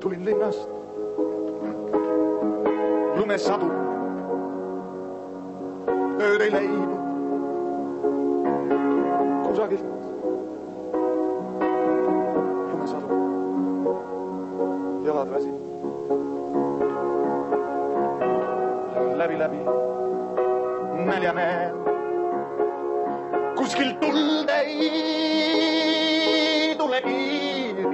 tulin linnast, lumesadu, ööd ei leinud kusagilt. Lumesadu, jalad väsi, läbi näljanäen, kuskil tuld ei tule piiri.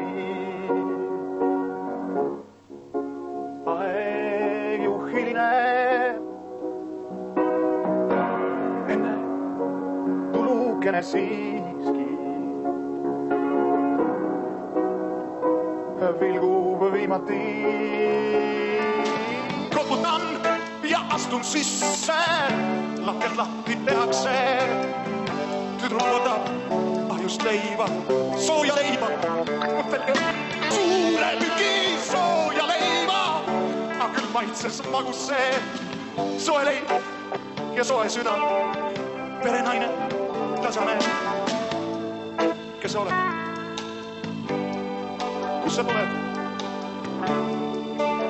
Aeg ju hiline, enne tulukene siiski vilgub viimati. Koputan ja astun sisse, lahkelt lahti tehakse. Tüdruk võtab ahjust leiba, sooja leiba, suure tüki sooja leiba. Aga küll maitses magus see soe leib ja soe süda. Perenaine, tasane, kes sa oled? Kus sa tuled?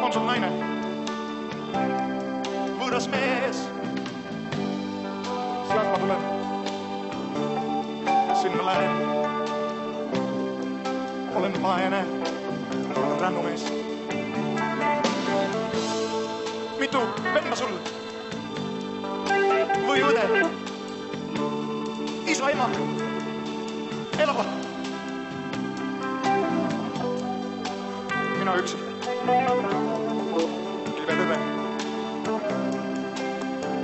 On sul naine? Võõras mees, sealt ma tulen, sinna lähen. Olen vaene rännumees. Mitu venna sul? Või õde? Isa, ema? Elavad? Mina üksi. Kive tõbe.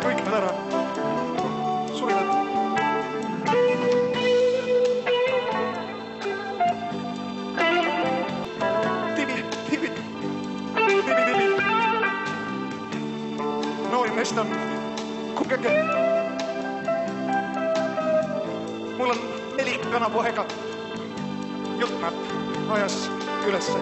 Kõik nad ära. Surivad. Tibi. Noori meest on kukeke. Mul on 4 kanapoega. Jutt nad ajas ülesse.